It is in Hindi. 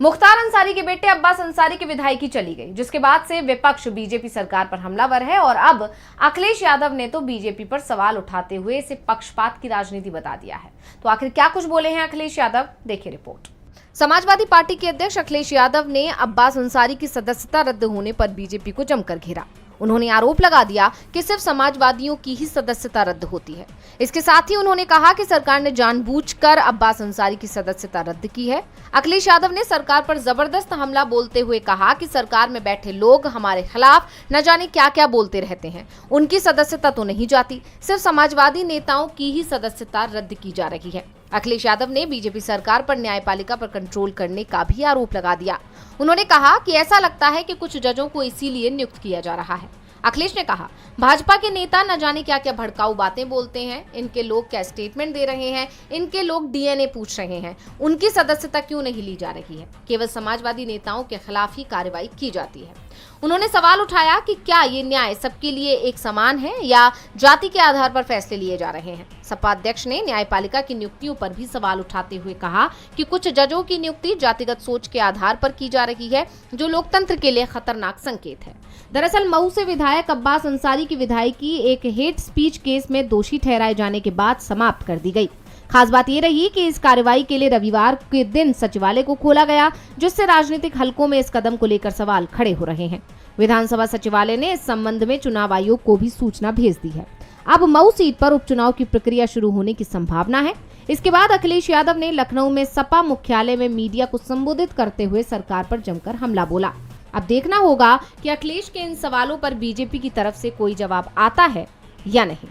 मुख्तार अंसारी के बेटे अब्बास अंसारी की विधायकी चली गई, जिसके बाद से विपक्ष बीजेपी सरकार पर हमलावर है और अब अखिलेश यादव ने तो बीजेपी पर सवाल उठाते हुए इसे पक्षपात की राजनीति बता दिया है। तो आखिर क्या कुछ बोले हैं अखिलेश यादव, देखिए रिपोर्ट। समाजवादी पार्टी के अध्यक्ष अखिलेश यादव ने अब्बास अंसारी की सदस्यता रद्द होने पर बीजेपी को जमकर घेरा। उन्होंने आरोप लगा दिया कि सिर्फ समाजवादियों की ही सदस्यता रद्द होती है। इसके साथ ही उन्होंने कहा कि सरकार ने जानबूझकर अब्बास अंसारी की सदस्यता रद्द की है। अखिलेश यादव ने सरकार पर जबरदस्त हमला बोलते हुए कहा कि सरकार में बैठे लोग हमारे खिलाफ न जाने क्या क्या बोलते रहते हैं, उनकी सदस्यता तो नहीं जाती, सिर्फ समाजवादी नेताओं की ही सदस्यता रद्द की जा रही है। अखिलेश यादव ने बीजेपी सरकार पर न्यायपालिका पर कंट्रोल करने का भी आरोप लगा दिया। उन्होंने कहा कि ऐसा लगता है कि कुछ जजों को इसीलिए नियुक्त किया जा रहा है। अखिलेश ने कहा, भाजपा के नेता न जाने क्या क्या भड़काऊ बातें बोलते हैं, इनके लोग क्या स्टेटमेंट दे रहे हैं, इनके लोग डीएनए पूछ रहे हैं, उनकी सदस्यता क्यों नहीं ली जा रही है, केवल समाजवादी नेताओं के खिलाफ ही कार्रवाई की जाती है। उन्होंने सवाल उठाया कि क्या ये न्याय सबके लिए एक समान है या जाति के आधार पर फैसले लिए जा रहे हैं। सपा अध्यक्ष ने न्यायपालिका की नियुक्तियों पर भी सवाल उठाते हुए कहा कि कुछ जजों की नियुक्ति जातिगत सोच के आधार पर की जा रही है, जो लोकतंत्र के लिए खतरनाक संकेत है। दरअसल मऊ से विधायक अब्बास अंसारी की विधायकी एक हेट स्पीच केस में दोषी ठहराए जाने के बाद समाप्त कर दी गई। खास बात ये रही कि इस कार्रवाई के लिए रविवार के दिन सचिवालय को खोला गया, जिससे राजनीतिक हलकों में इस कदम को लेकर सवाल खड़े हो रहे हैं। विधानसभा सचिवालय ने इस संबंध में चुनाव आयोग को भी सूचना भेज दी है। अब मऊ सीट पर उपचुनाव की प्रक्रिया शुरू होने की संभावना है। इसके बाद अखिलेश यादव ने लखनऊ में सपा मुख्यालय में मीडिया को संबोधित करते हुए सरकार पर जमकर हमला बोला। अब देखना होगा कि अखिलेश के इन सवालों पर बीजेपी की तरफ से कोई जवाब आता है या नहीं।